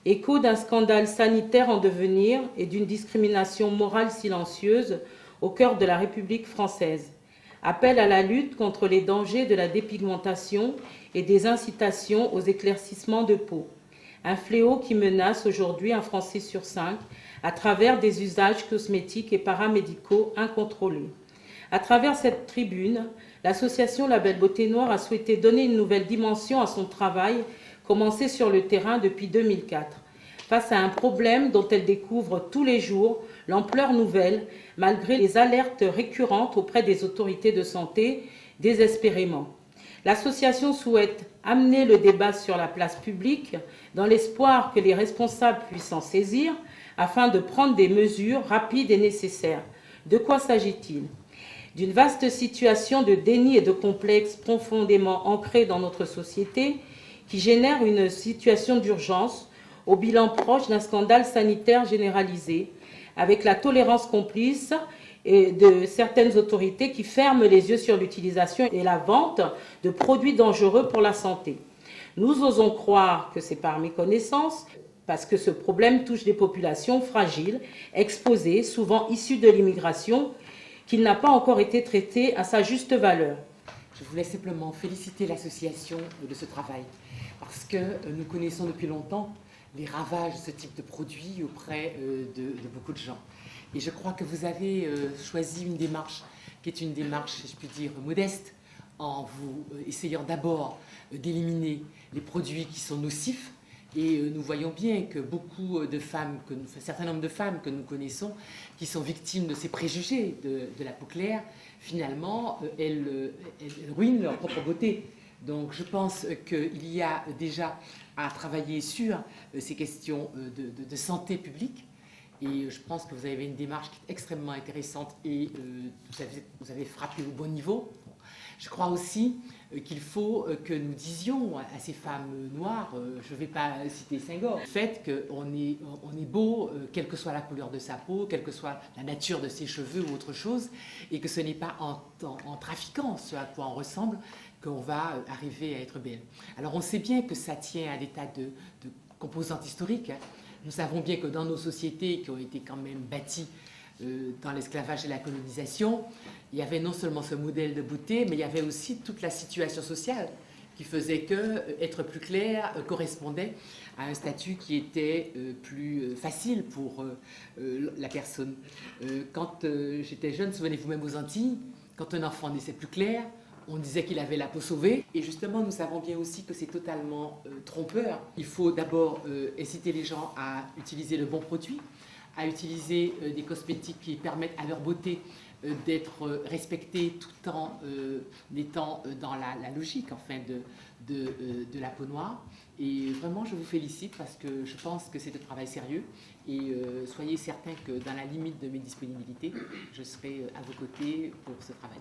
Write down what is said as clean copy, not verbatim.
écho d'un scandale sanitaire en devenir et d'une discrimination morale silencieuse au cœur de la République française. Appel à la lutte contre les dangers de la dépigmentation et des incitations aux éclaircissements de peau. Un fléau qui menace aujourd'hui un Français sur 5 à travers des usages cosmétiques et paramédicaux incontrôlés. À travers cette tribune, l'association Label Beauté Noire a souhaité donner une nouvelle dimension à son travail, commencé sur le terrain depuis 2004. Face à un problème dont elle découvre tous les jours l'ampleur nouvelle, malgré les alertes récurrentes auprès des autorités de santé, désespérément. L'association souhaite amener le débat sur la place publique dans l'espoir que les responsables puissent s'en saisir afin de prendre des mesures rapides et nécessaires. De quoi s'agit-il ? D'une vaste situation de déni et de complexe profondément ancrée dans notre société qui génère une situation d'urgence au bilan proche d'un scandale sanitaire généralisé, avec la tolérance complice de certaines autorités qui ferment les yeux sur l'utilisation et la vente de produits dangereux pour la santé. Nous osons croire que c'est par méconnaissance, parce que ce problème touche des populations fragiles, exposées, souvent issues de l'immigration, qu'il n'a pas encore été traité à sa juste valeur. Je voulais simplement féliciter l'association de ce travail, parce que nous connaissons depuis longtemps les ravages de ce type de produit auprès de beaucoup de gens. Et je crois que vous avez choisi une démarche qui est une démarche, si je puis dire, modeste, en vous essayant d'abord d'éliminer les produits qui sont nocifs. Et nous voyons bien que beaucoup de femmes, un certain nombre de femmes que nous connaissons, qui sont victimes de ces préjugés de la peau claire, finalement, elles ruinent leur propre beauté. Donc je pense qu'il y a déjà à travailler sur ces questions de santé publique. Et je pense que vous avez une démarche qui est extrêmement intéressante et vous avez frappé au bon niveau. Je crois aussi qu'il faut que nous disions à ces femmes noires, je ne vais pas citer Senghor, le fait qu'on est beau, quelle que soit la couleur de sa peau, quelle que soit la nature de ses cheveux ou autre chose, et que ce n'est pas en trafiquant ce à quoi on ressemble qu'on va arriver à être belle. Alors on sait bien que ça tient à des tas de composantes historiques. Nous savons bien que dans nos sociétés qui ont été quand même bâties dans l'esclavage et la colonisation, il y avait non seulement ce modèle de beauté, mais il y avait aussi toute la situation sociale qui faisait que être plus clair correspondait à un statut qui était plus facile pour la personne. Quand j'étais jeune, souvenez-vous même aux Antilles, quand un enfant naissait plus clair, on disait qu'il avait la peau sauvée. Et justement, nous savons bien aussi que c'est totalement trompeur. Il faut d'abord inciter les gens à utiliser le bon produit, à utiliser des cosmétiques qui permettent à leur beauté d'être respectée tout en étant dans la logique enfin, de la peau noire. Et vraiment, je vous félicite parce que je pense que c'est un travail sérieux. Et soyez certains que dans la limite de mes disponibilités, je serai à vos côtés pour ce travail.